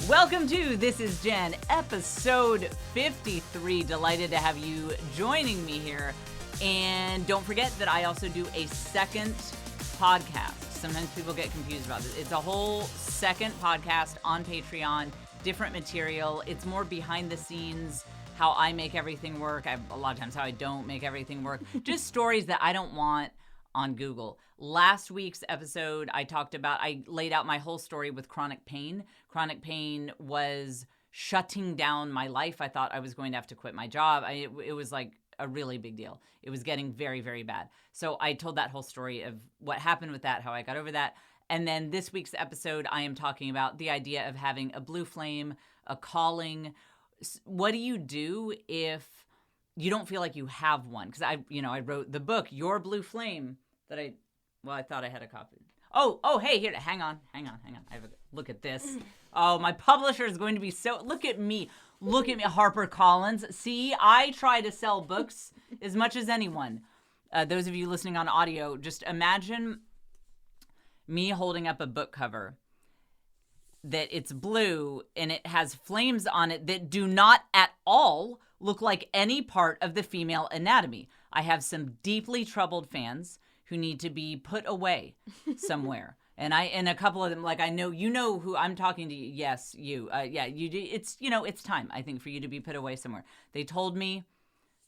Welcome to This Is Jen, episode 53. Delighted to have you joining me here. And don't forget that I also do a second podcast. Sometimes people get confused about this. It's a whole second podcast on Patreon, different material. It's more behind the scenes, how I make everything work. A lot of times how I don't make everything work. Just stories that I don't want on Google. Last week's episode, I laid out my whole story with chronic pain. Chronic pain was shutting down my life. I thought I was going to have to quit my job. It was like a really big deal. It was getting very, very bad. So I told that whole story of what happened with that, how I got over that. And then this week's episode, I am talking about the idea of having a blue flame, a calling. What do you do if you don't feel like you have one? Because I wrote the book, Your Blue Flame, that I thought I had a copy. Oh, hey, here, hang on. I have a look at this. Oh, my publisher is going to be look at me, HarperCollins. See, I try to sell books as much as anyone. Those of you listening on audio, just imagine me holding up a book cover that it's blue and it has flames on it that do not at all look like any part of the female anatomy. I have some deeply troubled fans who need to be put away somewhere. And a couple of them, like, I know, you know who I'm talking to. Yes, you. You do. It's time, I think, for you to be put away somewhere. They told me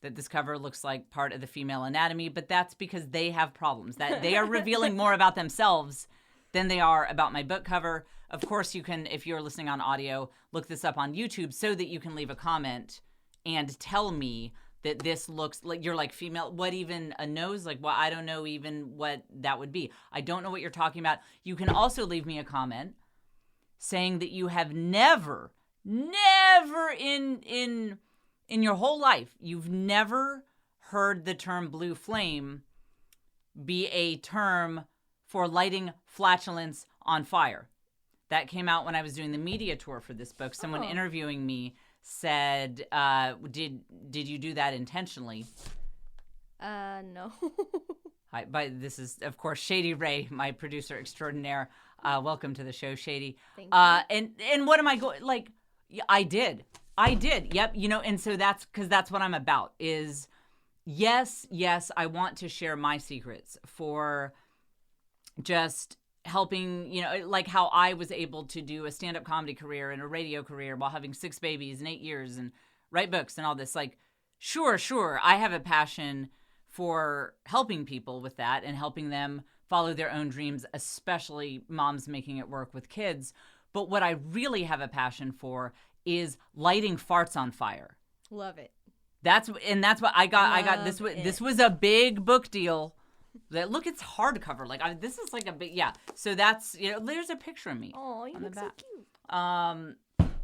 that this cover looks like part of the female anatomy, but that's because they have problems. That they are revealing more about themselves than they are about my book cover. Of course, you can, if you're listening on audio, look this up on YouTube so that you can leave a comment and tell me that this looks like you're like female. What even a nose? Like, well, I don't know even what that would be. I don't know what you're talking about. You can also leave me a comment saying that you have never in your whole life, you've never heard the term blue flame be a term for lighting flatulence on fire. That came out when I was doing the media tour for this book. Someone interviewing me said, did you do that intentionally? No. Hi, but this is, of course, Shady Ray, my producer extraordinaire. Welcome to the show, Shady. Thank you. And what am I going, like, I did. Yep. And so that's what I'm about is, yes, I want to share my secrets for just helping, like how I was able to do a stand-up comedy career and a radio career while having 6 babies in 8 years and write books and all this. Like, sure, I have a passion for helping people with that and helping them follow their own dreams, especially moms making it work with kids. But what I really have a passion for is lighting farts on fire. Love it. That's what I got. This was a big book deal. Look, it's hardcover. Like, this is like a big, yeah. So that's, there's a picture of me. Oh, you look so cute.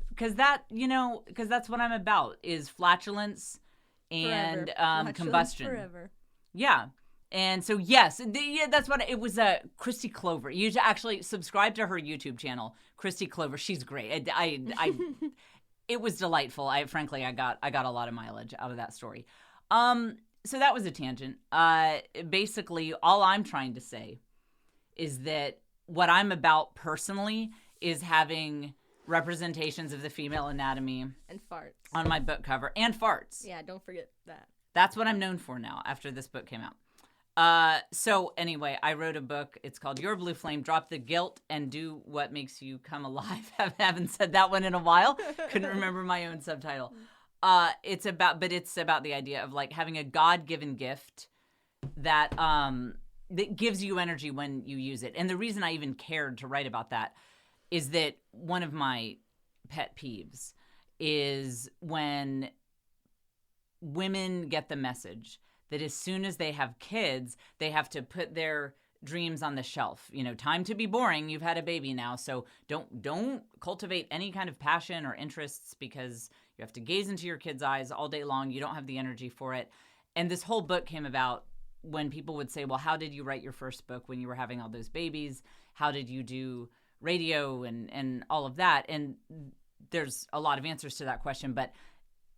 Because that's what I'm about is flatulence and combustion. Forever. Yeah. And so, yes, that's what it was. Christy Clover. You should actually subscribe to her YouTube channel, Christy Clover. She's great. It was delightful. I got a lot of mileage out of that story. So that was a tangent. Basically, all I'm trying to say is that what I'm about personally is having representations of the female anatomy and farts on my book cover and farts. Yeah, don't forget that. That's what I'm known for now after this book came out. So anyway, I wrote a book. It's called Your Blue Flame, Drop the Guilt and Do What Makes You Come Alive. I haven't said that one in a while. Couldn't remember my own subtitle. It's about the idea of like having a God-given gift that gives you energy when you use it. And the reason I even cared to write about that is that one of my pet peeves is when women get the message that as soon as they have kids, they have to put their dreams on the shelf. Time to be boring. You've had a baby now, so don't cultivate any kind of passion or interests because you have to gaze into your kids' eyes all day long. You don't have the energy for it. And this whole book came about when people would say, well, how did you write your first book when you were having all those babies? How did you do radio and all of that? And there's a lot of answers to that question, but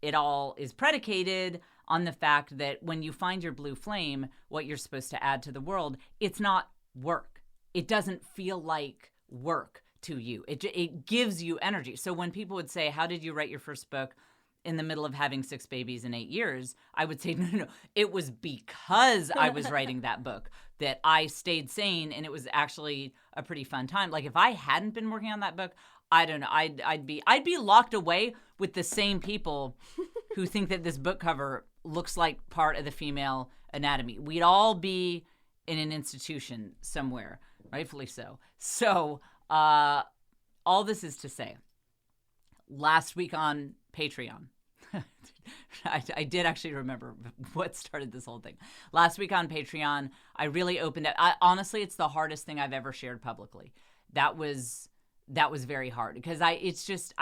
it all is predicated on the fact that when you find your blue flame, what you're supposed to add to the world, it's not work. It doesn't feel like work to you. It gives you energy. So when people would say, how did you write your first book in the middle of having 6 babies in 8 years? I would say, no. It was because I was writing that book that I stayed sane, and it was actually a pretty fun time. Like if I hadn't been working on that book, I don't know, I'd be locked away with the same people who think that this book cover looks like part of the female anatomy. We'd all be in an institution somewhere, rightfully so. So, all this is to say, last week on Patreon, I did actually remember what started this whole thing. Last week on Patreon, I really opened it. Honestly, it's the hardest thing I've ever shared publicly. That was very hard because I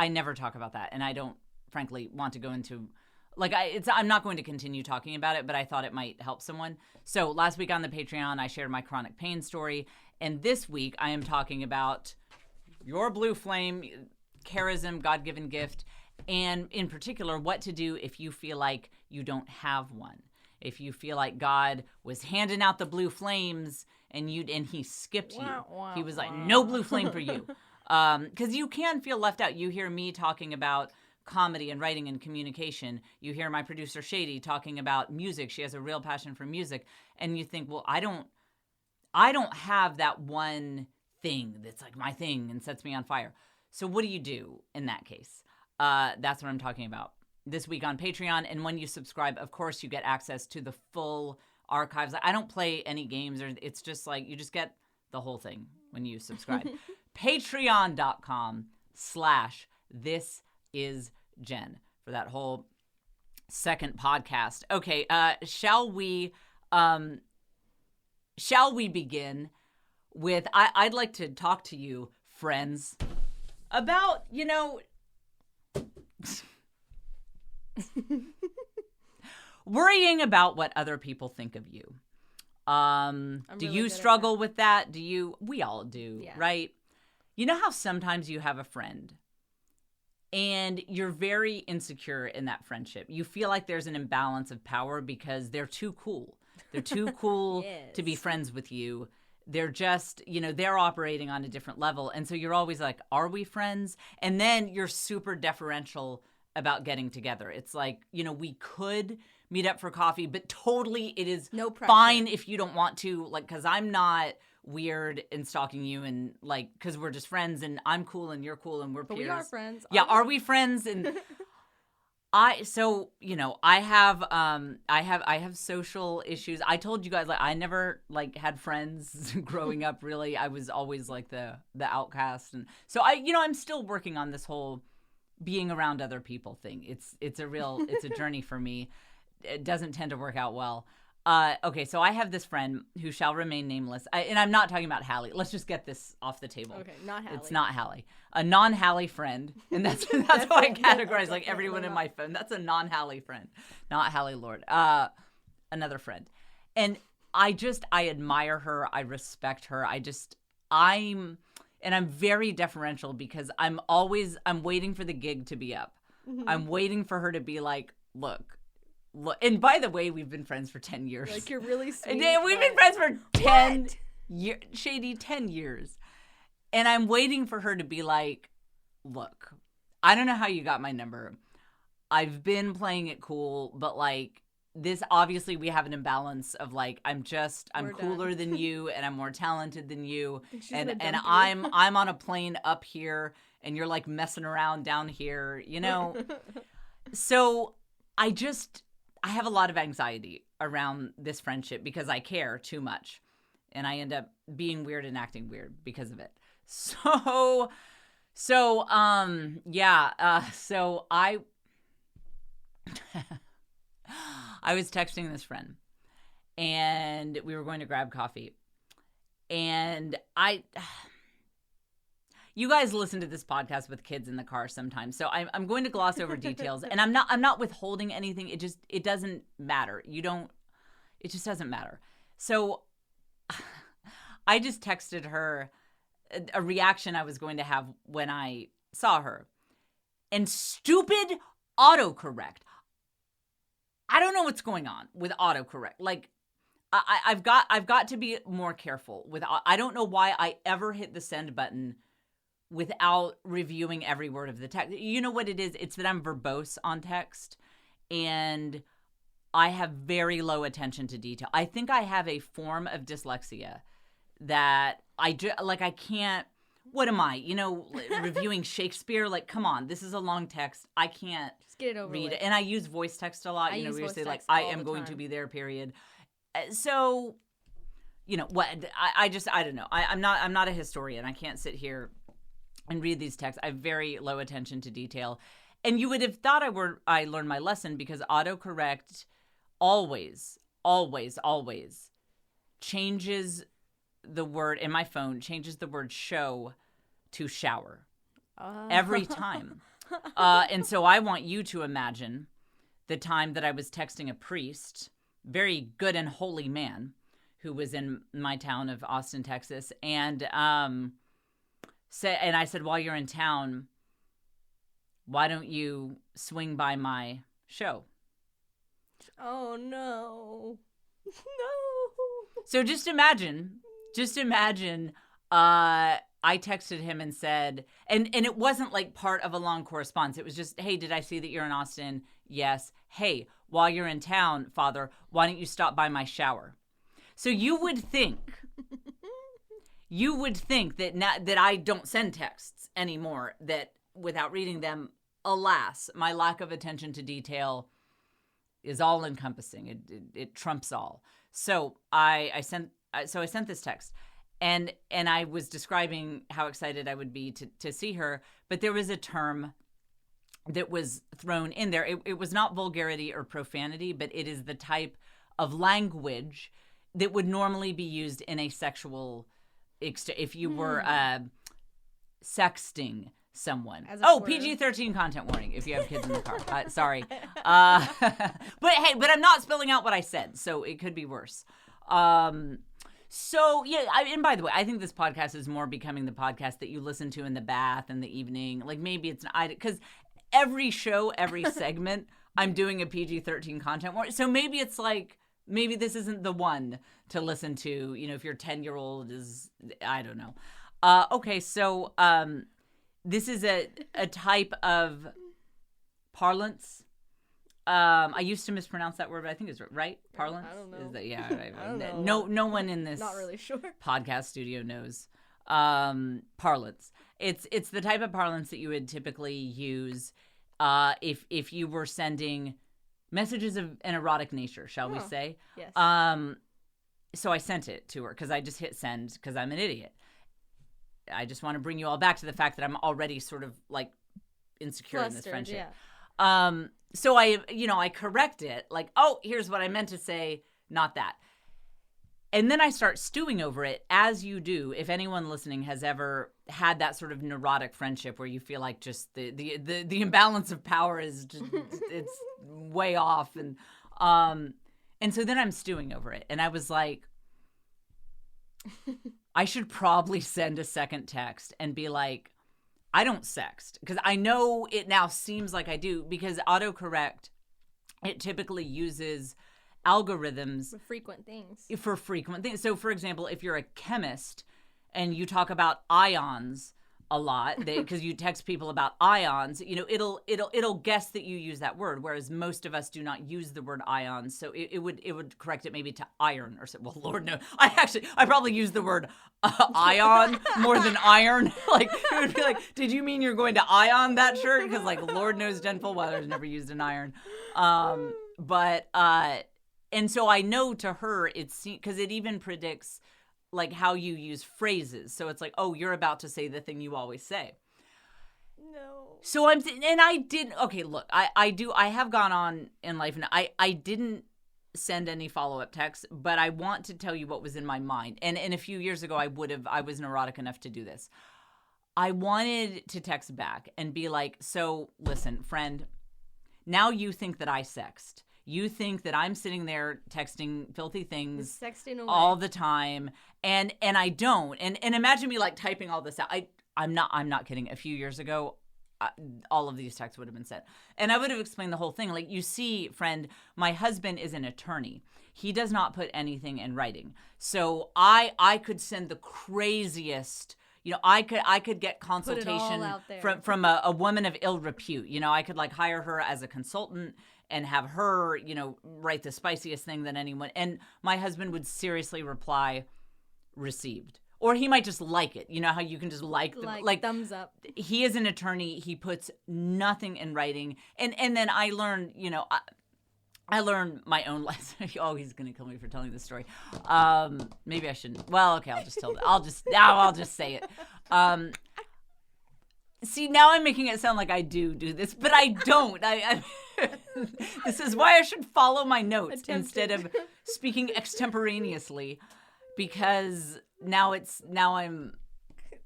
never talk about that, and I don't frankly want to go into I'm not going to continue talking about it, but I thought it might help someone. So last week on the Patreon, I shared my chronic pain story, and this week I am talking about your blue flame, charism, God-given gift, and in particular, what to do if you feel like you don't have one. If you feel like God was handing out the blue flames and he skipped you. He was like, no blue flame for you. Because you can feel left out. You hear me talking about comedy and writing and communication. You hear my producer Shady talking about music. She has a real passion for music. And you think, well, I don't have that one thing that's like my thing and sets me on fire. So what do you do in that case? That's what I'm talking about this week on Patreon. And when you subscribe, of course, you get access to the full archives. I don't play any games, or it's just like you just get the whole thing when you subscribe. Patreon.com/thisisjen for that whole second podcast. Okay, shall we begin with I'd like to talk to you, friends, about, worrying about what other people think of you. Do you struggle with that? We all do, yeah. Right? You know how sometimes you have a friend and you're very insecure in that friendship. You feel like there's an imbalance of power because they're too cool. They're too cool yes. to be friends with you. They're just, they're operating on a different level. And so you're always like, are we friends? And then you're super deferential about getting together. It's like, we could meet up for coffee, but totally it is no fine if you don't want to, because I'm not weird and stalking you and because we're just friends and I'm cool and you're cool and we're peers. But we are friends. Yeah, are we friends? And I have social issues. I told you guys, I never had friends growing up really. I was always the outcast. And so I'm still working on this whole being around other people thing. It's a journey for me. It doesn't tend to work out well. Okay, so I have this friend who shall remain nameless. And I'm not talking about Hallie. Let's just get this off the table. Okay, not Hallie. It's not Hallie. A non-Hallie friend. And that's how I categorize everyone in my phone. That's a non-Hallie friend. Not Hallie Lord. Another friend. And I admire her. I respect her. I'm very deferential because I'm waiting for the gig to be up. Mm-hmm. I'm waiting for her to be like, look. And by the way, we've been friends for 10 years. You're really sweet. We've been friends for 10 years. Shady, 10 years. And I'm waiting for her to be like, look, I don't know how you got my number. I've been playing it cool, but this, obviously we have an imbalance of I'm cooler than you and I'm more talented than you. And I'm on a plane up here and you're messing around down here, So I have a lot of anxiety around this friendship because I care too much and I end up being weird and acting weird because of it. So I I was texting this friend and we were going to grab coffee and you guys listen to this podcast with kids in the car sometimes, so I'm going to gloss over details, and I'm not withholding anything. It doesn't matter. It just doesn't matter. So I just texted her a reaction I was going to have when I saw her, and stupid autocorrect. I don't know what's going on with autocorrect. I've got to be more careful with. I don't know why I ever hit the send button without reviewing every word of the text. You know what it is? It's that I'm verbose on text, and I have very low attention to detail. I think I have a form of dyslexia that I can't, what am I, reviewing Shakespeare? Like, come on, this is a long text. I can't Just get it over read with. it. And I use voice text a lot. I use where you voice say, like, text I all am the going to time. be there, period. So, what, I don't know. I'm not a historian. I can't sit here and read these texts. I have very low attention to detail. And you would have thought I learned my lesson, because autocorrect always changes the word in my phone, changes the word show to shower every time. And so I want you to imagine the time that I was texting a priest, very good and holy man, who was in my town of Austin, Texas. And I said, while you're in town, why don't you swing by my show? Oh, no. No. So just imagine, I texted him and said, and it wasn't like part of a long correspondence. It was just, hey, did I see that you're in Austin? Yes. Hey, while you're in town, Father, why don't you stop by my shower? So you would think that I don't send texts anymore, that without reading them, alas, my lack of attention to detail is all encompassing. It trumps all. So I sent this text, and I was describing how excited I would be to see her, but there was a term that was thrown in there. It was not vulgarity or profanity, but it is the type of language that would normally be used in a sexual, if you were sexting someone. PG-13 content warning if you have kids in the car. Sorry. But I'm not spelling out what I said, so it could be worse. So, yeah, and by the way, I think this podcast is more becoming the podcast that you listen to in the bath in the evening. Like, maybe it's not, because every show, every segment, I'm doing a PG-13 content warning. So maybe it's like, maybe this isn't the one to listen to, if your 10-year-old is, I don't know. Okay, so this is a type of parlance. I used to mispronounce that word, but I think it's right. Parlance? I don't know. Is that, yeah, I don't know. No one in this Not really sure. podcast studio knows parlance. It's the type of parlance that you would typically use if you were sending messages of an erotic nature, shall we say? Yes. So I sent it to her because I just hit send because I'm an idiot. I just want to bring you all back to the fact that I'm already sort of like insecure in this friendship. Yeah. So I correct it like, oh, here's what I meant to say, not that. And then I start stewing over it, as you do. If anyone listening has ever had that sort of neurotic friendship where you feel like just the imbalance of power is just, it's way off. And so then I'm stewing over it. And I was like, I should probably send a second text and be like, I don't sext. Because I know it now seems like I do, because autocorrect, it typically uses algorithms for frequent things. So, for example, if you're a chemist and you talk about ions a lot, because you text people about ions, it'll guess that you use that word, whereas most of us do not use the word ions. So it would correct it maybe to iron or so. Well, Lord no, I probably use the word ion more than iron. Like it would be like, did you mean you're going to ion that shirt? Because like Lord knows Jen full well has never used an iron. And so I know to her, it's because it even predicts like how you use phrases. So it's like, oh, you're about to say the thing you always say. No. So I have gone on in life and I didn't send any follow-up texts, but I want to tell you what was in my mind. And a few years ago, I was neurotic enough to do this. I wanted to text back and be like, so listen, friend, now you think that I sext. You think that I'm sitting there texting filthy things all the time, and I don't. And imagine me like typing all this out. I'm not kidding. A few years ago, all of these texts would have been sent, and I would have explained the whole thing. Like, you see, friend, my husband is an attorney. He does not put anything in writing, so I could send the craziest, I could get Put it consultation all out there. from a woman of ill repute. I could like hire her as a consultant and have her, write the spiciest thing than anyone. And my husband would seriously reply, received. Or he might just like it. You know how you can just like thumbs up. He is an attorney. He puts nothing in writing. And then I learned, I learned my own lesson. Oh, he's going to kill me for telling this story. Maybe I shouldn't. Well, okay, I'll just tell it. I'll just say it. See, now I'm making it sound like I do this, but I don't. This is why I should follow my notes instead of speaking extemporaneously, because now I'm.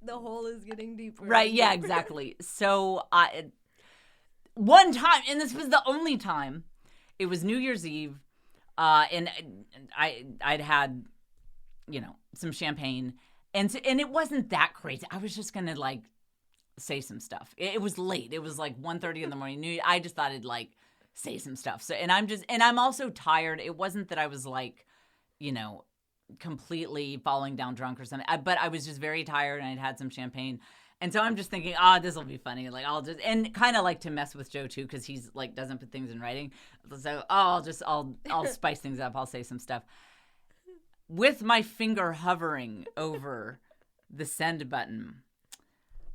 The hole is getting deeper. Right, yeah, exactly. So one time, and this was the only time, it was New Year's Eve, and I'd had, some champagne, and it wasn't that crazy. I was just gonna like say some stuff. It was late. It was like 1:30 in the morning. I just thought I'd like say some stuff. So, and I'm also tired. It wasn't that I was like, completely falling down drunk or something, but I was just very tired and I'd had some champagne. And so I'm just thinking, this will be funny. Like and kind of like to mess with Joe too, because he's like, doesn't put things in writing. So, I'll spice things up. I'll say some stuff with my finger hovering over the send button.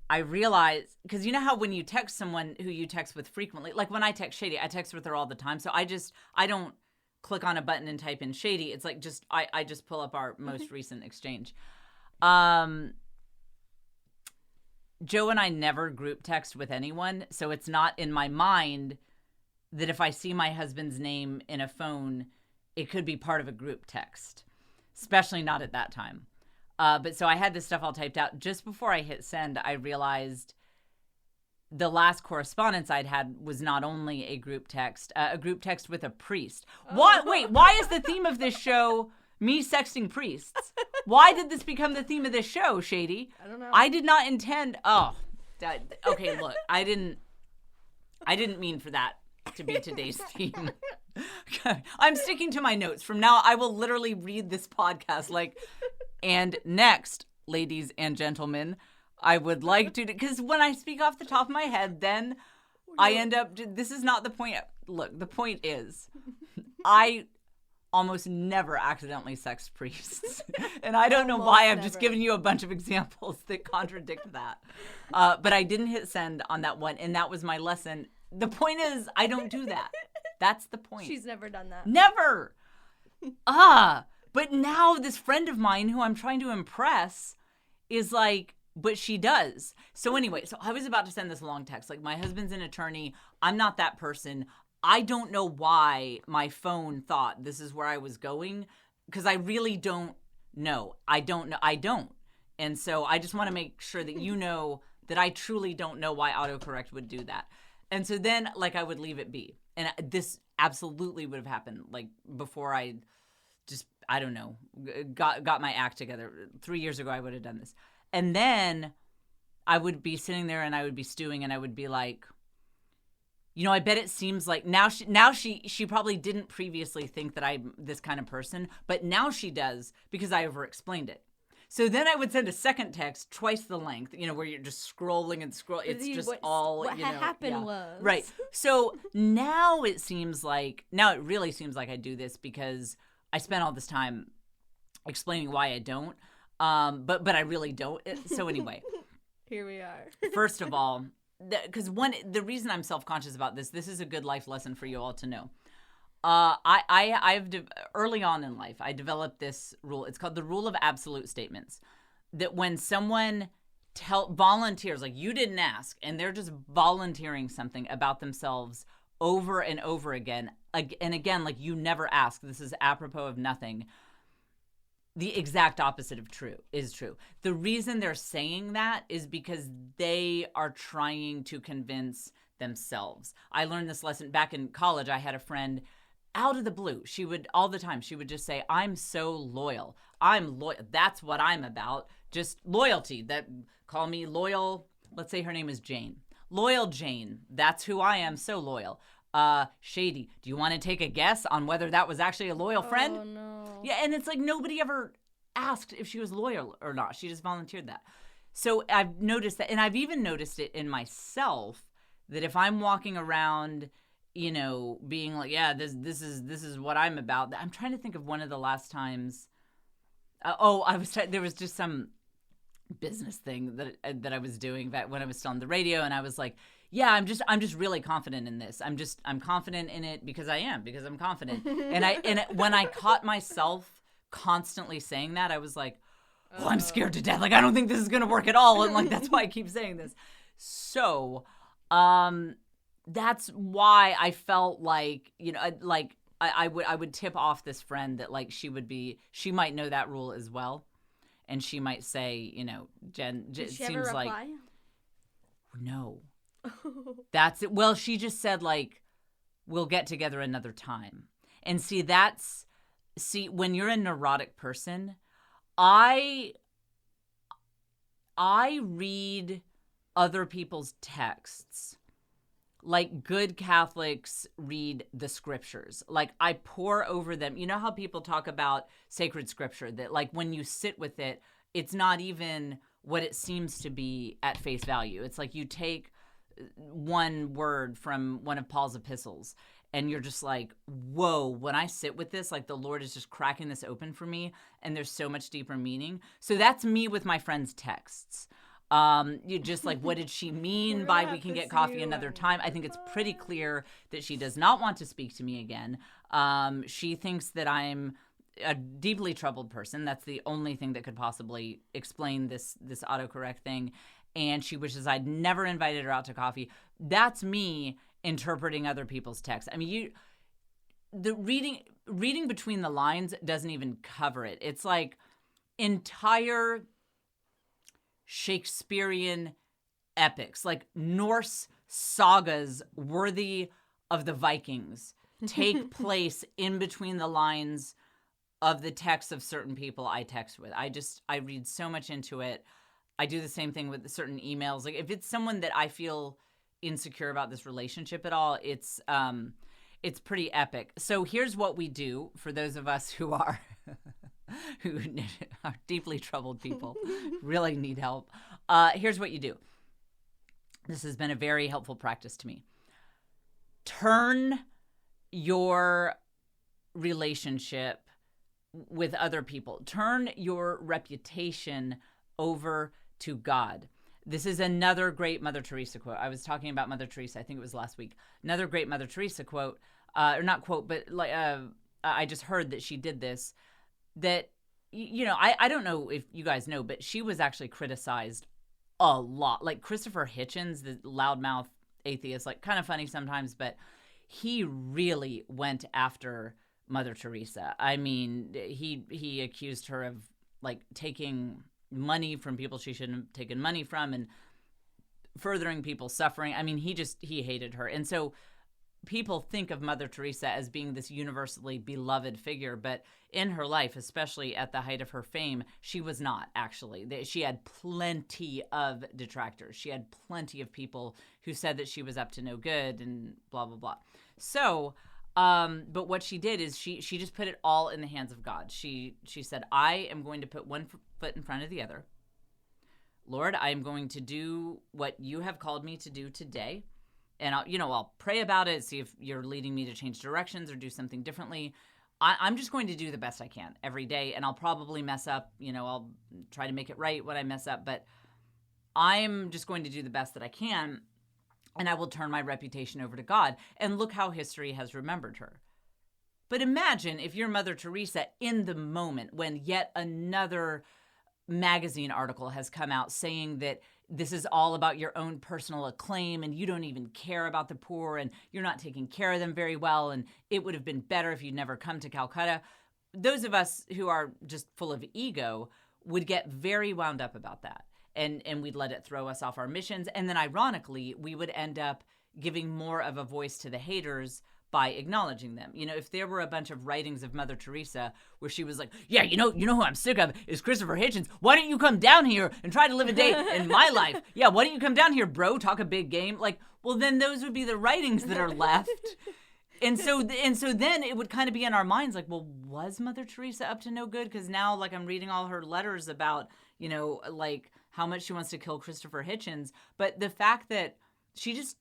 I realized, because you know how when you text someone who you text with frequently, like when I text Shady, I text with her all the time. So I don't click on a button and type in Shady. It's like I just pull up our most recent exchange. Joe and I never group text with anyone, so it's not in my mind that if I see my husband's name in a phone, it could be part of a group text, especially not at that time. But so I had this stuff all typed out. Just before I hit send, I realized the last correspondence I'd had was not only a group text with a priest. Why is the theme of this show me sexting priests? Why did this become the theme of this show, Shady? I don't know. I did not intend. Okay, look, I didn't mean for that to be today's theme. I'm sticking to my notes. From now, I will literally read this podcast like, and next, ladies and gentlemen, I would like to, because when I speak off the top of my head, then I end up, this is not the point. Look, the point is, I almost never accidentally sex priests. And I don't know why. I've just given you a bunch of examples that contradict that. But I didn't hit send on that one, and that was my lesson. The point is, I don't do that. That's the point. She's never done that. Never. But now this friend of mine who I'm trying to impress is like, but she does. So anyway, so I was about to send this long text. Like, my husband's an attorney. I'm not that person. I don't know why my phone thought this is where I was going, because I really don't know. I don't. And so I just want to make sure that you know that I truly don't know why autocorrect would do that. And so then, like, I would leave it be. And this absolutely would have happened, like, before I just, I don't know, got my act together. 3 years ago, I would have done this. And then I would be sitting there and I would be stewing and I would be like, I bet it seems like now she probably didn't previously think that I'm this kind of person, but now she does because I over-explained it. So then I would send a second text twice the length, where you're just scrolling and scrolling. It's just what happened was. Right. So now it really seems like I do this because I spent all this time explaining why I don't. But I really don't. So anyway. Here we are. First of all, because the reason I'm self-conscious about this is a good life lesson for you all to know. Early on in life, I developed this rule. It's called the rule of absolute statements. That when someone volunteers, like you didn't ask, and they're just volunteering something about themselves over and over again, and again, like you never asked, this is apropos of nothing. The exact opposite of true is true. The reason they're saying that is because they are trying to convince themselves. I learned this lesson back in college. I had a friend out of the blue. She would just say, I'm so loyal. I'm loyal. That's what I'm about. Just loyalty. Call me loyal. Let's say her name is Jane. Loyal Jane. That's who I am. So loyal. Shady, do you want to take a guess on whether that was actually a loyal friend? Oh, no. Yeah, and it's like nobody ever asked if she was loyal or not. She just volunteered that. So I've noticed that, and I've even noticed it in myself, that if I'm walking around, being like, yeah, this is what I'm about. I'm trying to think of one of the last times. There was just some business thing that I was doing back when I was still on the radio, and I was like, yeah, I'm just really confident in this. I'm confident in it because I'm confident. And when I caught myself constantly saying that, I was like, oh, I'm scared to death. Like, I don't think this is going to work at all. And like, that's why I keep saying this. So, that's why I felt like, I would tip off this friend that like she might know that rule as well. And she might say, Jen, Did it she seems ever reply? like, no, that's it. Well, she just said like, we'll get together another time. And see, when you're a neurotic person, I read other people's texts like good Catholics read the scriptures. Like I pore over them. You know how people talk about sacred scripture, that like when you sit with it, it's not even what it seems to be at face value. It's like you take one word from one of Paul's epistles and you're just like, whoa, when I sit with this, like the Lord is just cracking this open for me and there's so much deeper meaning. So that's me with my friend's texts. You just like, what did she mean by we can get coffee another time? I think it's pretty clear that she does not want to speak to me again. She thinks that I'm a deeply troubled person. That's the only thing that could possibly explain this autocorrect thing. And she wishes I'd never invited her out to coffee. That's me interpreting other people's texts. I mean, the reading between the lines doesn't even cover it. It's like entire Shakespearean epics, like Norse sagas worthy of the Vikings, take place in between the lines of the texts of certain people I text with. I read so much into it. I do the same thing with certain emails. Like if it's someone that I feel insecure about this relationship at all, it's pretty epic. So here's what we do for those of us who are who are deeply troubled people, really need help. Here's what you do. This has been a very helpful practice to me. Turn your relationship with other people. Turn your reputation over to God. This is another great Mother Teresa quote. I was talking about Mother Teresa, I think it was last week. Another great Mother Teresa quote, or not quote, but like I just heard that she did this. That, I don't know if you guys know, but she was actually criticized a lot. Like Christopher Hitchens, the loudmouth atheist, like kind of funny sometimes, but he really went after Mother Teresa. I mean, he accused her of like taking money from people she shouldn't have taken money from and furthering people's suffering. I mean, he hated her. And so people think of Mother Teresa as being this universally beloved figure, but in her life, especially at the height of her fame, she was not actually. She had plenty of detractors. She had plenty of people who said that she was up to no good and blah, blah, blah. So, but what she did is she just put it all in the hands of God. She said, I am going to put one foot in front of the other. Lord, I am going to do what you have called me to do today. And I'll pray about it, see if you're leading me to change directions or do something differently. I'm just going to do the best I can every day, and I'll probably mess up. I'll try to make it right when I mess up, but I'm just going to do the best that I can, and I will turn my reputation over to God. And look how history has remembered her. But imagine if you're Mother Teresa in the moment when yet another magazine article has come out saying that this is all about your own personal acclaim and you don't even care about the poor and you're not taking care of them very well and it would have been better if you'd never come to Calcutta. Those of us who are just full of ego would get very wound up about that and we'd let it throw us off our missions. And then ironically, we would end up giving more of a voice to the haters by acknowledging them. If there were a bunch of writings of Mother Teresa where she was like, yeah, you know who I'm sick of is Christopher Hitchens. Why don't you come down here and try to live a day in my life? Yeah, why don't you come down here, bro? Talk a big game. Like, well, then those would be the writings that are left. And so then it would kind of be in our minds like, well, was Mother Teresa up to no good? Because now, like, I'm reading all her letters about, like how much she wants to kill Christopher Hitchens, but the fact that she just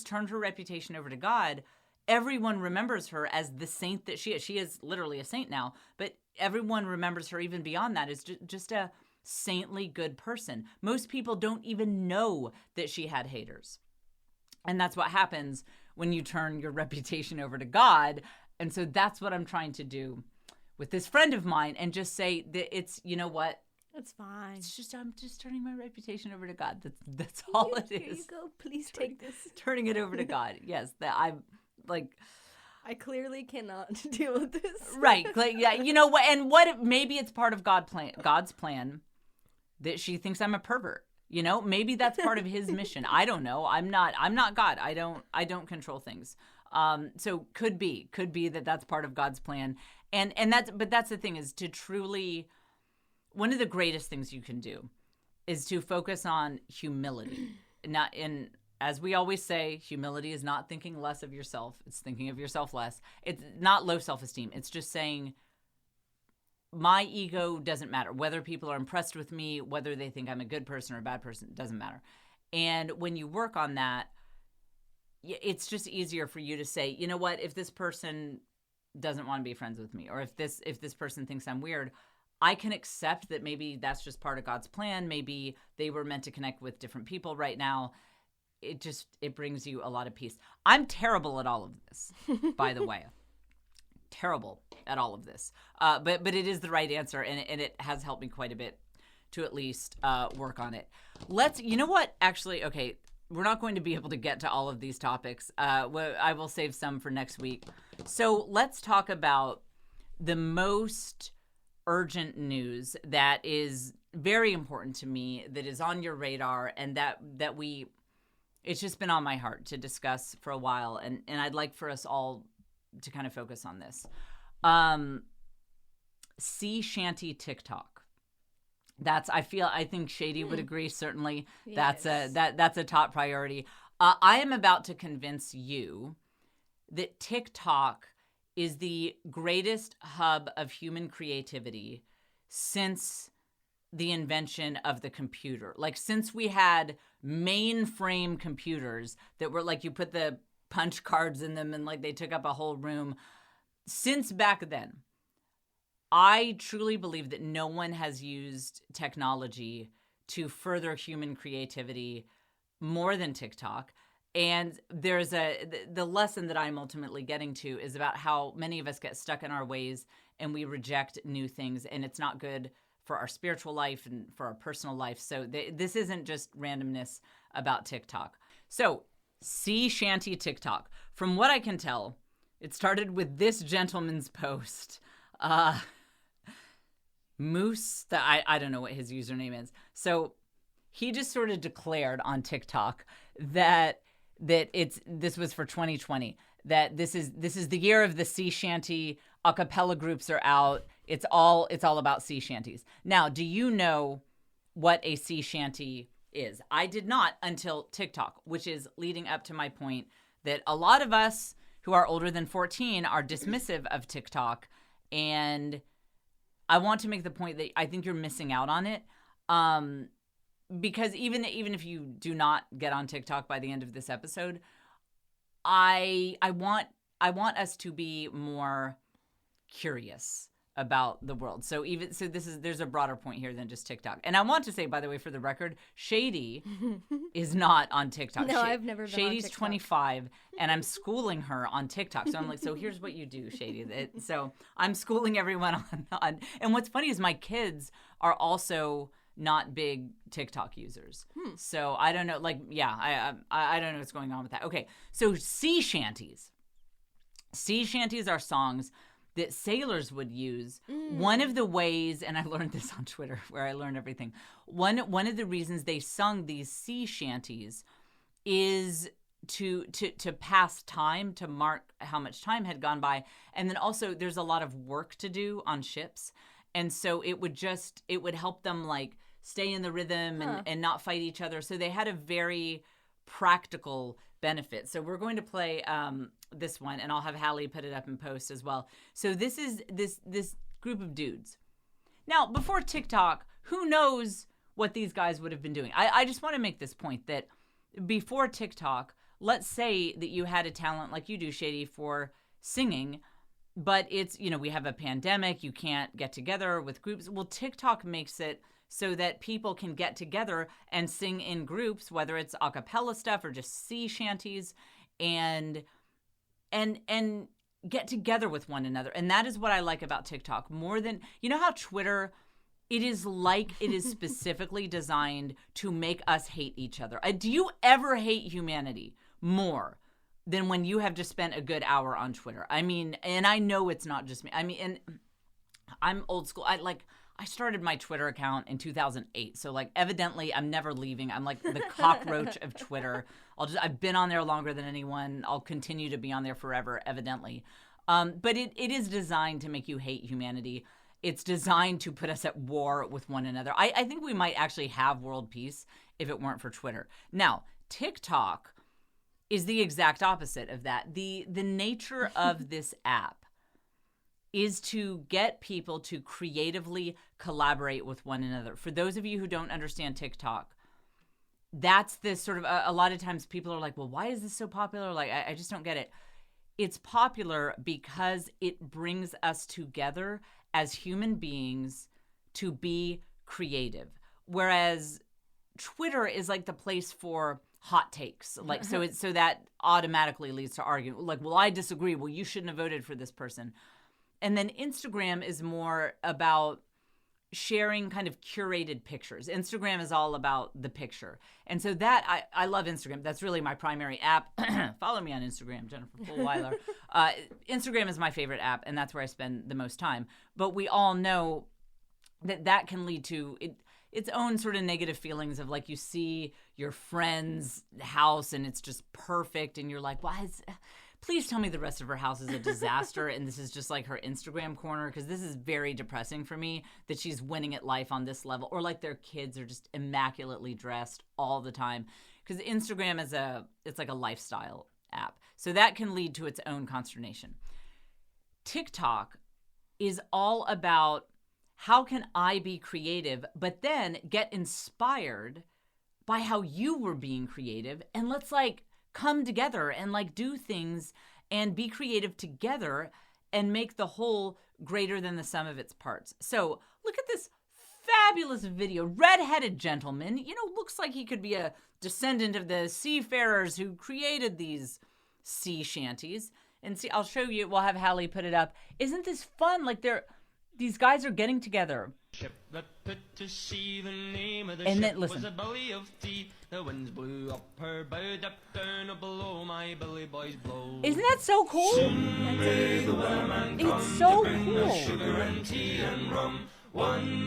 turned her reputation over to God. Everyone remembers her as the saint that she is. She is literally a saint now, but everyone remembers her even beyond that as just a saintly, good person. Most people don't even know that she had haters. And that's what happens when you turn your reputation over to God. And so that's what I'm trying to do with this friend of mine, and just say that it's, you know what? It's fine. It's just, I'm just turning my reputation over to God. That's all it is. Here you go. Please take this. Turning it over to God. Yes, that I'm like, I clearly cannot deal with this. Right. Like, yeah, you know what? And what? Maybe it's part of God's plan that she thinks I'm a pervert. You know, maybe that's part of His mission. I don't know. I'm not God. I don't control things. So could be that that's part of God's plan. And that's the thing, is to truly, one of the greatest things you can do is to focus on humility. As we always say, humility is not thinking less of yourself. It's thinking of yourself less. It's not low self-esteem. It's just saying, my ego doesn't matter. Whether people are impressed with me, whether they think I'm a good person or a bad person, doesn't matter. And when you work on that, it's just easier for you to say, you know what, if this person doesn't want to be friends with me, or if this person thinks I'm weird, I can accept that maybe that's just part of God's plan. Maybe they were meant to connect with different people right now. It brings you a lot of peace. I'm terrible at all of this, by the way. Terrible at all of this. But it is the right answer, and it has helped me quite a bit to at least work on it. You know what? Actually, okay, we're not going to be able to get to all of these topics. I will save some for next week. So let's talk about the most urgent news that is very important to me, that is on your radar, and that it's just been on my heart to discuss for a while, and I'd like for us all to kind of focus on this. Sea shanty TikTok. I think Shady would agree, certainly. Yes. That's a top priority. I am about to convince you that TikTok is the greatest hub of human creativity since the invention of the computer. Like, since we had mainframe computers that were like, you put the punch cards in them and like they took up a whole room. Since back then, I truly believe that no one has used technology to further human creativity more than TikTok. And there's the lesson that I'm ultimately getting to is about how many of us get stuck in our ways and we reject new things, and it's not good for our spiritual life and for our personal life. So this isn't just randomness about TikTok. So sea shanty TikTok. From what I can tell, it started with this gentleman's post. Moose, I don't know what his username is. So he just sort of declared on TikTok that this was for 2020, that this is the year of the sea shanty. A cappella groups are out. It's all about sea shanties. Now, do you know what a sea shanty is? I did not until TikTok, which is leading up to my point that a lot of us who are older than 14 are dismissive of TikTok. And I want to make the point that I think you're missing out on it. Because even if you do not get on TikTok by the end of this episode, I want us to be more curious about the world. There's a broader point here than just TikTok. And I want to say, by the way, for the record, Shady is not on TikTok. No, I've never been Shady's on TikTok. 25, and I'm schooling her on TikTok. So I'm like, so here's what you do, Shady. So I'm schooling everyone on. And what's funny is my kids are also not big TikTok users. So I don't know. Like, yeah, I don't know what's going on with that. Okay, so sea shanties. Sea shanties are songs that sailors would use. One of the ways, and I learned this on Twitter where I learn everything, one of the reasons they sung these sea shanties is to pass time, to mark how much time had gone by. And then also there's a lot of work to do on ships. And so it would help them like stay in the rhythm and not fight each other. So they had a very practical benefit. So we're going to play this one, and I'll have Hallie put it up in post as well. So this is this group of dudes. Now, before TikTok, who knows what these guys would have been doing. I just want to make this point that before TikTok, let's say that you had a talent like you do, Shady, for singing, but it's, we have a pandemic, you can't get together with groups. Well, TikTok makes it so that people can get together and sing in groups, whether it's a cappella stuff or just sea shanties, and get together with one another. And that is what I like about TikTok more than, how Twitter, it is specifically designed to make us hate each other. Do you ever hate humanity more than when you have just spent a good hour on Twitter? I mean, and I know it's not just me. I mean, and I'm old school. I started my Twitter account in 2008. So evidently I'm never leaving. I'm like the cockroach of Twitter. I've been on there longer than anyone. I'll continue to be on there forever, evidently. But it is designed to make you hate humanity. It's designed to put us at war with one another. I think we might actually have world peace if it weren't for Twitter. Now, TikTok is the exact opposite of that. The nature of this app is to get people to creatively collaborate with one another. For those of you who don't understand TikTok, that's this sort of, a lot of times people are like, well, why is this so popular? I just don't get it. It's popular because it brings us together as human beings to be creative. Whereas Twitter is like the place for hot takes. So that automatically leads to arguing. Well, I disagree. Well, you shouldn't have voted for this person. And then Instagram is more about sharing kind of curated pictures. Instagram is all about the picture. And so that, I love Instagram. That's really my primary app. Follow me on Instagram, Jennifer Fulweiler. Instagram is my favorite app, and that's where I spend the most time. But we all know that can lead to its own sort of negative feelings of you see your friend's house and it's just perfect. And you're like, please tell me the rest of her house is a disaster and this is just her Instagram corner, because this is very depressing for me that she's winning at life on this level. Or their kids are just immaculately dressed all the time. Because Instagram it's like a lifestyle app. So that can lead to its own consternation. TikTok is all about how can I be creative, but then get inspired by how you were being creative, and let's come together and do things and be creative together and make the whole greater than the sum of its parts. So look at this fabulous video. Red-headed gentleman, looks like he could be a descendant of the seafarers who created these sea shanties. And see, I'll show you. We'll have Hallie put it up. Isn't this fun? These guys are getting together. Ship that put to sea, the name of the and ship then, listen. was a belly of tea. The winds blew up her bow, up down, up below, my belly boys blow. Isn't that so cool? It's so cool. Sugar and tea and rum.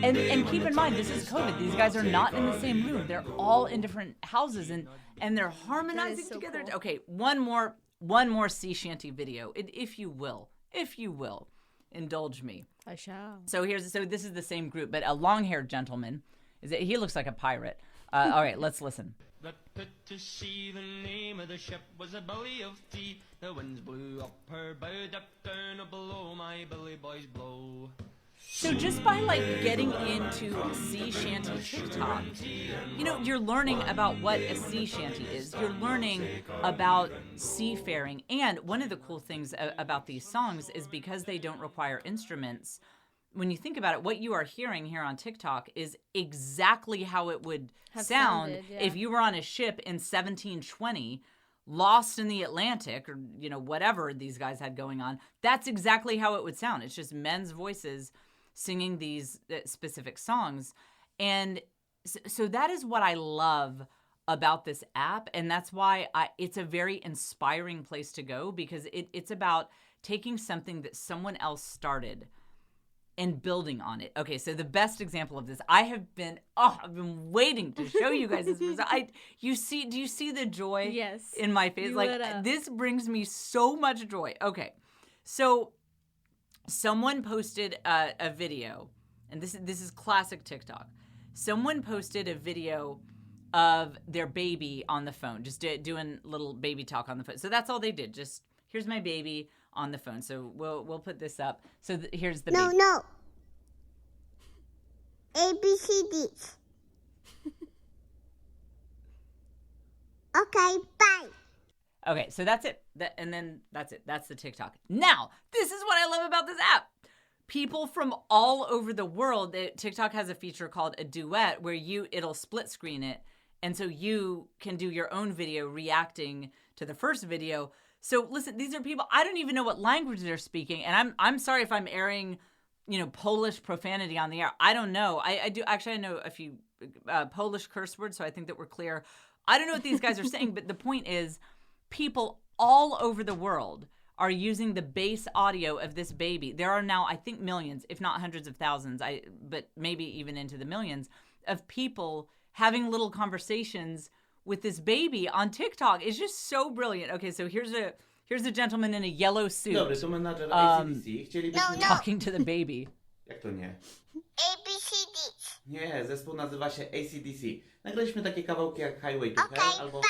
And keep in mind, this is COVID. These guys are not in the same room. They're all in different houses, and they're harmonizing so together. Cool. Okay, one more sea shanty video, if you will. Indulge me. I shall. So this is the same group, but a long-haired gentleman. He looks like a pirate. All right, let's listen. That put to sea, the name of the ship was a belly of tea. The winds blew up her bow, up down, up below, my belly boys blow. So just by getting into sea shanty TikTok, you're learning about what a sea shanty is. You're learning about seafaring. And one of the cool things about these songs is because they don't require instruments. When you think about it, what you are hearing here on TikTok is exactly how it would sound if you were on a ship in 1720, lost in the Atlantic, or whatever these guys had going on. That's exactly how it would sound. It's just men's voices singing these specific songs. And so that is what I love about this app. And that's why it's a very inspiring place to go, because it's about taking something that someone else started and building on it. Okay, so the best example of this, I've been waiting to show you guys this. Do you see the joy Yes, in my face? This brings me so much joy. Okay, so someone posted a video, and this is classic TikTok. Someone posted a video of their baby on the phone, just doing little baby talk on the phone. So that's all they did. Just, here's my baby on the phone. So we'll put this up. So here's the baby. No. A, B, C, D. Okay, bye. Okay, so that's it. And then that's it. That's the TikTok. Now, this is what I love about this app. People from all over the world, TikTok has a feature called a duet where it'll split screen it. And so you can do your own video reacting to the first video. So listen, these are people, I don't even know what language they're speaking. And I'm sorry if I'm airing, Polish profanity on the air. I don't know. I do. Actually, I know a few Polish curse words, so I think that we're clear. I don't know what these guys are saying, but the point is people all over the world are using the base audio of this baby. There are now, I think, millions, if not hundreds of thousands, but maybe even into the millions of people having little conversations with this baby on TikTok. It's just so brilliant. Okay, so here's a gentleman in a yellow suit. Dobry, to menadżer ACDC. Chcielibyśmy... Talking to the baby. Jak to nie? ABCD. Nie, zespół nazywa się ACDC. Nagraliśmy takie kawałki jak Highway to Okay, Hell albo... bye.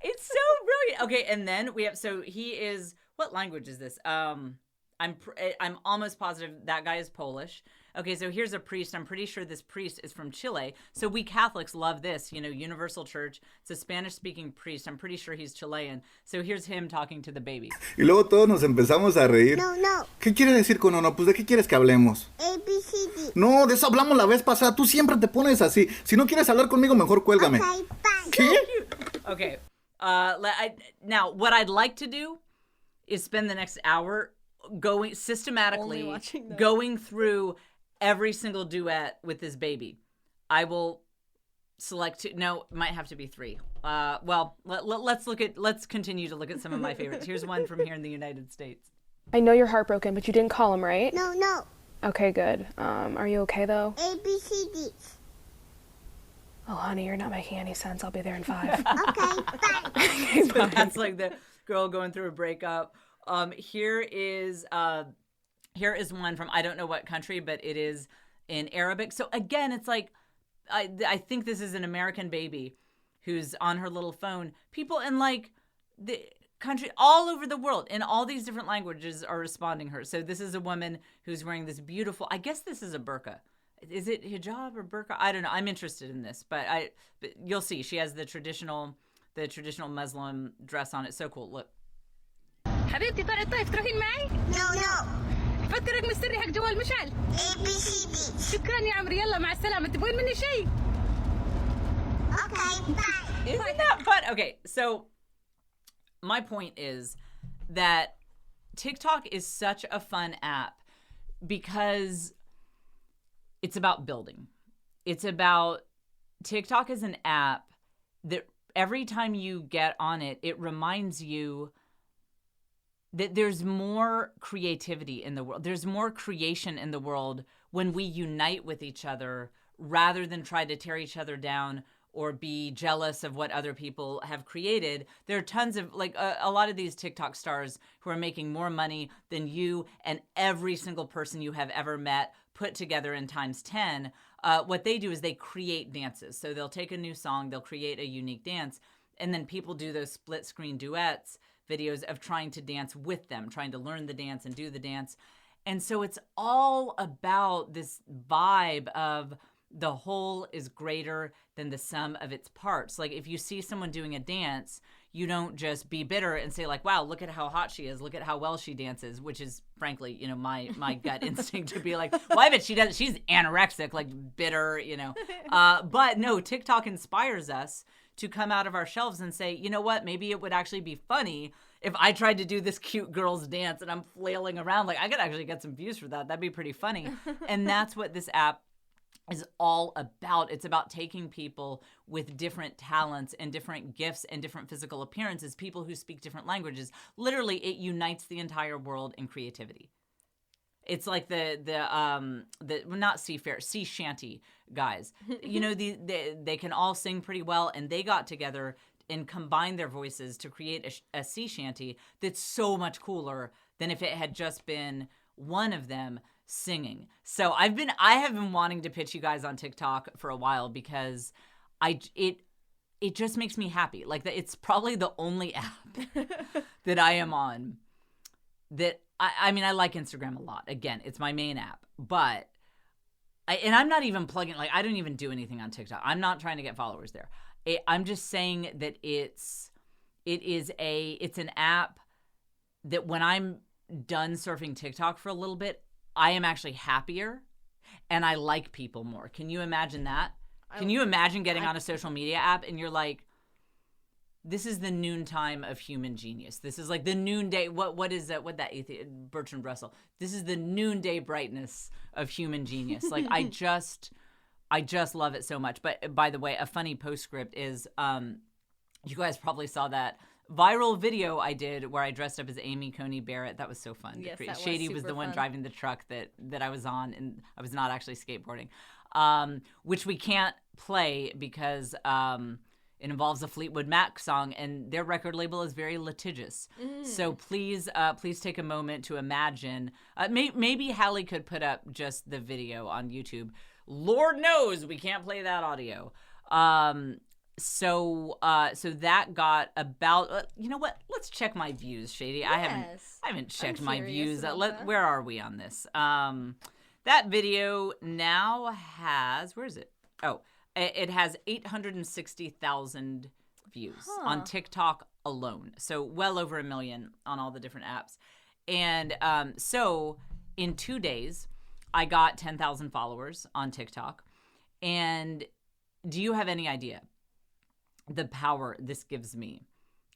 It's so brilliant. Okay, and then we have, so he is, what language is this? I'm almost positive that guy is Polish. Okay, so here's a priest. I'm pretty sure this priest is from Chile. So we Catholics love this, Universal Church. It's a Spanish-speaking priest. I'm pretty sure he's Chilean. So here's him talking to the baby. Y luego todos nos empezamos a reír. No. ¿Qué quiere decir con no? Pues ¿de qué quieres que hablemos? ABCD. No, de eso hablamos la vez pasada. Tú siempre te pones así. Si no quieres hablar conmigo, mejor cuélgame. Okay, bye. ¿Qué? Okay, now what I'd like to do is spend the next hour going systematically Only watching them. going through every single duet with this baby. I will select two. No, it might have to be three. Well, let's continue to look at some of my favorites. Here's one from here in the United States. I know you're heartbroken, but you didn't call him, right? No. Okay, good. Are you okay, though? ABCD. Oh, honey, you're not making any sense. I'll be there in 5. Okay, bye. So that's like the girl going through a breakup. Here is one from I don't know what country, but it is in Arabic. So again, it's like I think this is an American baby who's on her little phone. People in like the country all over the world in all these different languages are responding her. So this is a woman who's wearing this beautiful, I guess this is a burqa. Is it hijab or burqa? I don't know. I'm interested in this, but you'll see. She has the traditional Muslim dress on. It's so cool. Look. حبيبتي طلعت طيف تروحين معي؟ No. فكرك مستري حق جوال مشعل. ABCD. شكرا يا عمري يلا مع السلامة تبغين مني شيء؟ Okay, bye. Isn't that fun? Okay, so my point is that TikTok is such a fun app because it's about building. TikTok is an app that every time you get on it, it reminds you that there's more creativity in the world. There's more creation in the world when we unite with each other rather than try to tear each other down or be jealous of what other people have created. There are tons of, like, a lot of these TikTok stars who are making more money than you and every single person you have ever met put together in times 10. What they do is they create dances. So they'll take a new song, they'll create a unique dance, and then people do those split screen duets, videos of trying to dance with them, trying to learn the dance and do the dance. And so it's all about this vibe of the whole is greater than the sum of its parts. Like if you see someone doing a dance, you don't just be bitter and say like, wow, look at how hot she is. Look at how well she dances, which is frankly, my gut instinct to be like, well, I bet she's anorexic, like bitter, But no, TikTok inspires us to come out of our shelves and say, you know what, maybe it would actually be funny if I tried to do this cute girl's dance and I'm flailing around. Like I could actually get some views for that. That'd be pretty funny. And that's what this app is all about. It's about taking people with different talents and different gifts and different physical appearances, people who speak different languages. Literally, it unites the entire world in creativity. It's like the not sea shanty guys. They can all sing pretty well, and they got together and combined their voices to create a sea shanty that's so much cooler than if it had just been one of them singing. So I have been wanting to pitch you guys on TikTok for a while because it just makes me happy. Like that, it's probably the only app that I am on that I like Instagram a lot. Again, it's my main app, but I'm not even plugging, like I don't even do anything on TikTok. I'm not trying to get followers there. I'm just saying that it's an app that when I'm done surfing TikTok for a little bit, I am actually happier and I like people more. Can you imagine that? Can you imagine getting on a social media app and you're like, this is the noontime of human genius. This is like the noonday. What is that? What that Bertrand Russell? This is the noonday brightness of human genius. Like I just love it so much. But by the way, a funny postscript is, you guys probably saw that viral video I did where I dressed up as Amy Coney Barrett. That was so fun. Yes, that was Shady was super the one fun. driving the truck that I was on, and I was not actually skateboarding, which we can't play because it involves a Fleetwood Mac song, and their record label is very litigious. So please take a moment to imagine. Maybe Hallie could put up just the video on YouTube. Lord knows we can't play that audio. So that got about. You know what? Let's check my views, Shady. Yes. I haven't checked I'm my curious views. about that. Where are we on this? That video now has. Where is it? Oh. It has 860,000 views on TikTok alone. So well over 1 million on all the different apps. And so in 2 days, I got 10,000 followers on TikTok. And do you have any idea the power this gives me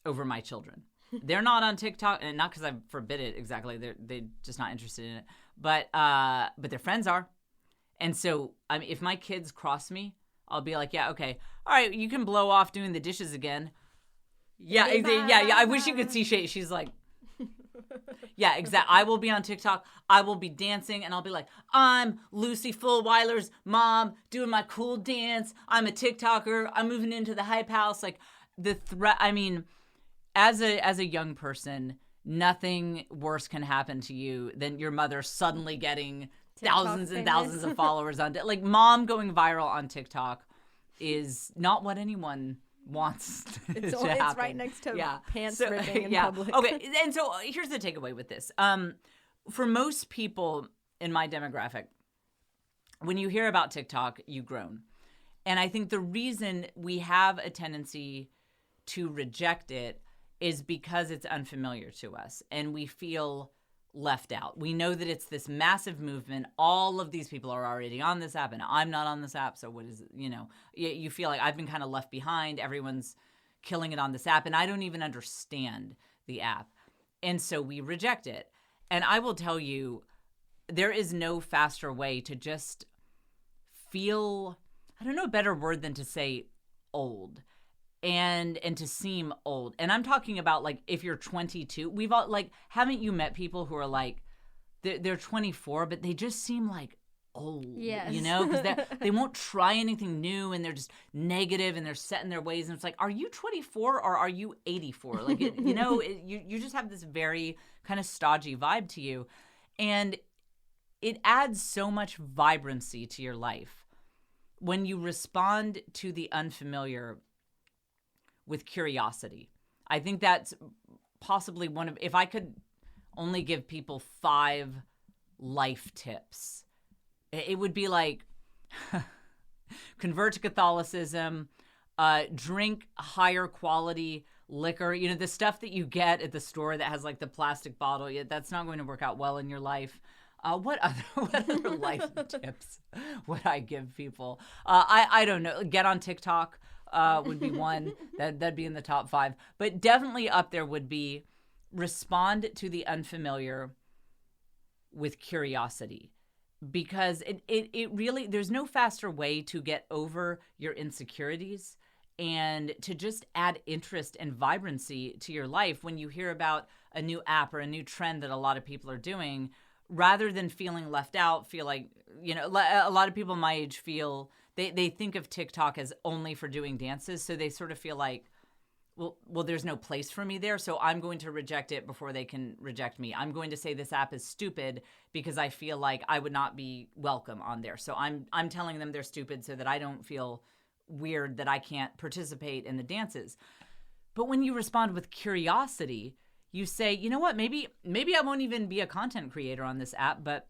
over my children? They're not on TikTok, and not because I forbid it exactly. They're just not interested in it. But their friends are. And so if my kids cross me, I'll be like, yeah, okay. All right, you can blow off doing the dishes again. Yeah, yeah. I wish you could see Shay. She's like, yeah, exactly. I will be on TikTok. I will be dancing, and I'll be like, I'm Lucy Fullweiler's mom doing my cool dance. I'm a TikToker. I'm moving into the hype house. Like the threat. I mean, as a young person, nothing worse can happen to you than your mother suddenly getting thousands and thousands of followers on like mom going viral on TikTok is not what anyone wants to happen. It's right next to pants ripping in public. Okay, and so here's the takeaway with this. For most people in my demographic, when you hear about TikTok, you groan. And I think the reason we have a tendency to reject it is because it's unfamiliar to us and we feel left out. We know that it's this massive movement. All of these people are already on this app and I'm not on this app. So what is it? You feel like I've been kind of left behind. Everyone's killing it on this app and I don't even understand the app. And so we reject it. And I will tell you, there is no faster way to just feel, I don't know a better word than to say old. And to seem old. And I'm talking about like if you're 22, we've all like, haven't you met people who are like, they're 24, but they just seem like old, yes. Because they won't try anything new and they're just negative and they're set in their ways. And it's like, are you 24 or are you 84? Like, you just have this very kind of stodgy vibe to you. And it adds so much vibrancy to your life when you respond to the unfamiliar with curiosity. I think that's possibly one of, if I could only give people 5 life tips, it would be like convert to Catholicism, drink higher quality liquor, the stuff that you get at the store that has like the plastic bottle, that's not going to work out well in your life. What other life tips would I give people? I don't know. Get on TikTok. Would be one. That'd be in the top 5. But definitely up there would be respond to the unfamiliar with curiosity. Because it really, there's no faster way to get over your insecurities and to just add interest and vibrancy to your life when you hear about a new app or a new trend that a lot of people are doing, rather than feeling left out, feel like, a lot of people my age feel they think of TikTok as only for doing dances. So they sort of feel like, well, there's no place for me there. So I'm going to reject it before they can reject me. I'm going to say this app is stupid because I feel like I would not be welcome on there. So I'm telling them they're stupid so that I don't feel weird that I can't participate in the dances. But when you respond with curiosity, you say, you know what, maybe I won't even be a content creator on this app, but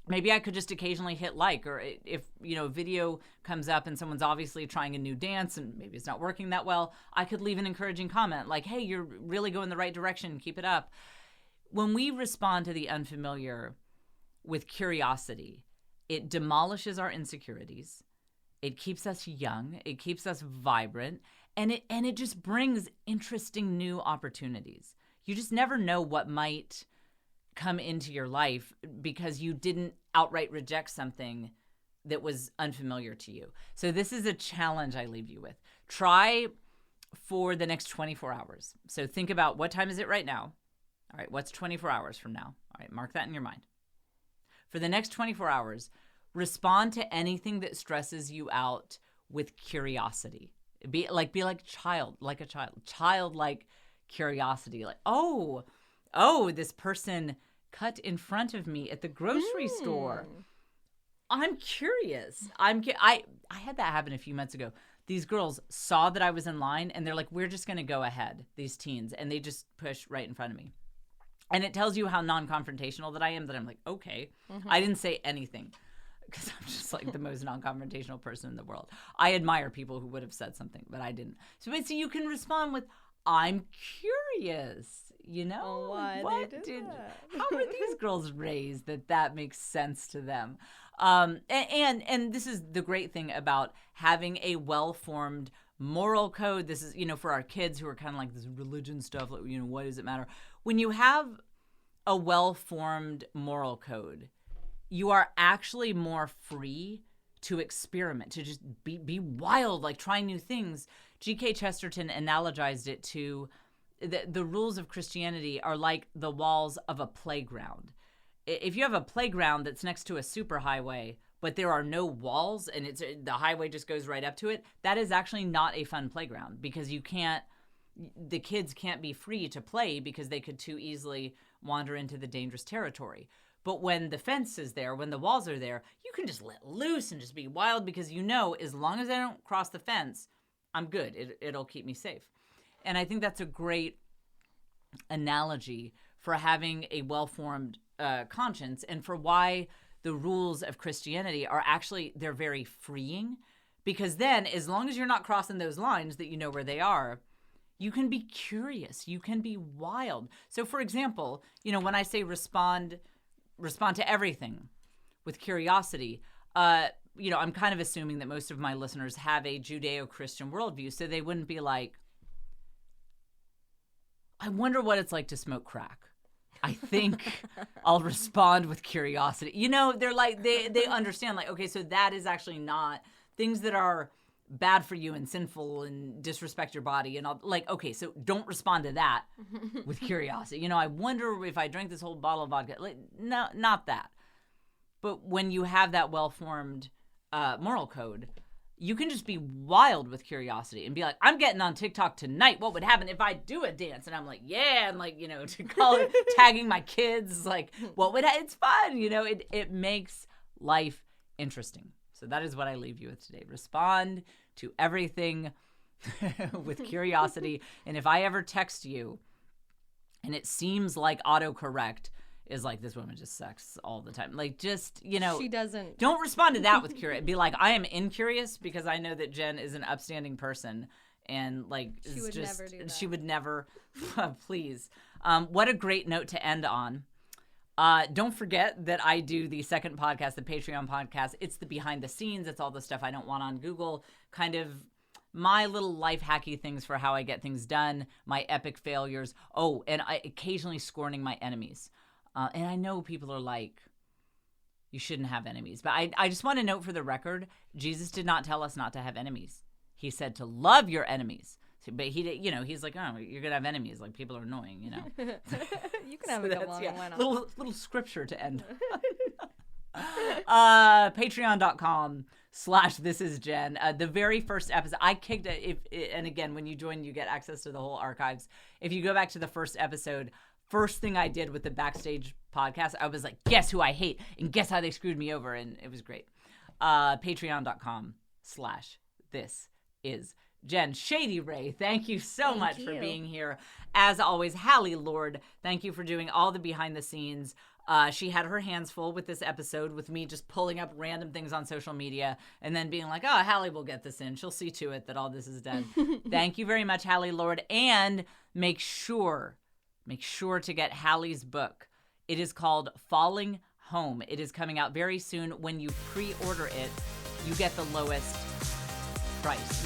Maybe I could just occasionally hit like, or if, a video comes up and someone's obviously trying a new dance and maybe it's not working that well, I could leave an encouraging comment like, hey, you're really going the right direction. Keep it up. When we respond to the unfamiliar with curiosity, it demolishes our insecurities. It keeps us young. It keeps us vibrant. And it just brings interesting new opportunities. You just never know what might come into your life because you didn't outright reject something that was unfamiliar to you. So this is a challenge I leave you with. Try for the next 24 hours. So think about, what time is it right now? All right, what's 24 hours from now? All right, mark that in your mind. For the next 24 hours, respond to anything that stresses you out with curiosity. Be like a child, childlike curiosity. Like, oh, this person cut in front of me at the grocery store. I'm curious. I had that happen a few months ago. These girls saw that I was in line and they're like, we're just going to go ahead, these teens. And they just push right in front of me. And it tells you how non-confrontational that I am, that I'm like, okay. I didn't say anything because I'm just like the most non-confrontational person in the world. I admire people who would have said something, but I didn't. So you can respond with, I'm curious, why what they did that? How were these girls raised that makes sense to them? And this is the great thing about having a well-formed moral code. This is, for our kids who are kind of like this religion stuff, like, what does it matter? When you have a well-formed moral code, you are actually more free to experiment, to just be wild, like trying new things. G.K. Chesterton analogized it to the rules of Christianity are like the walls of a playground. If you have a playground that's next to a superhighway, but there are no walls and the highway just goes right up to it, that is actually not a fun playground because the kids can't be free to play because they could too easily wander into the dangerous territory. But when the fence is there, when the walls are there, you can just let loose and just be wild because as long as I don't cross the fence, I'm good. It'll keep me safe. And I think that's a great analogy for having a well-formed conscience and for why the rules of Christianity are actually, they're very freeing, because then as long as you're not crossing those lines that you know where they are, you can be curious, you can be wild. So for example, when I say respond to everything with curiosity, I'm kind of assuming that most of my listeners have a Judeo-Christian worldview, so they wouldn't be like, I wonder what it's like to smoke crack. I think I'll respond with curiosity. They're like, they understand, like, okay, so that is actually not things that are bad for you and sinful and disrespect your body and all. Like, okay, so don't respond to that with curiosity. I wonder if I drank this whole bottle of vodka. Like, no, not that. But when you have that well-formed moral code, you can just be wild with curiosity and be like, I'm getting on TikTok tonight. What would happen if I do a dance? And I'm like, yeah. And like, to call it, tagging my kids, like, it's fun. It makes life interesting. So that is what I leave you with today. Respond to everything with curiosity. And if I ever text you and it seems like autocorrect is like, this woman just sucks all the time. Like, just, she doesn't. Don't respond to that with curious. Be like, I am incurious because I know that Jen is an upstanding person. And like, she would never do that. She would never, please. What a great note to end on. Don't forget that I do the second podcast, the Patreon podcast. It's the behind the scenes. It's all the stuff I don't want on Google, kind of my little life hacky things for how I get things done, my epic failures. Oh, and I occasionally scorning my enemies. And I know people are like, you shouldn't have enemies. But I just want to note for the record, Jesus did not tell us not to have enemies. He said to love your enemies. But he's like, oh, you're going to have enemies. Like, people are annoying, You can have a couple on. Why not? Little scripture to end. Patreon.com/thisisjen. The very first episode, I kicked it. And again, when you join, you get access to the whole archives. If you go back to the first episode, first thing I did with the Backstage podcast, I was like, guess who I hate and guess how they screwed me over. And it was great. Patreon.com/thisisjen. Shady Ray, thank you so much for being here. As always, Hallie Lord, thank you for doing all the behind the scenes. She had her hands full with this episode, with me just pulling up random things on social media and then being like, oh, Hallie will get this in. She'll see to it that all this is done. Thank you very much, Hallie Lord. And make sure to get Hallie's book. It is called Falling Home. It is coming out very soon. When you pre-order it, you get the lowest price.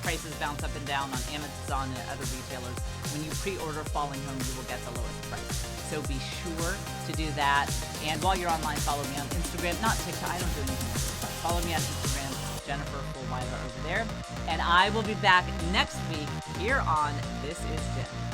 Prices bounce up and down on Amazon and other retailers. When you pre-order Falling Home, you will get the lowest price. So be sure to do that. And while you're online, follow me on Instagram, not TikTok. I don't do anything. Follow me on Instagram, Jennifer Fulweiler over there. And I will be back next week here on This Is Jen.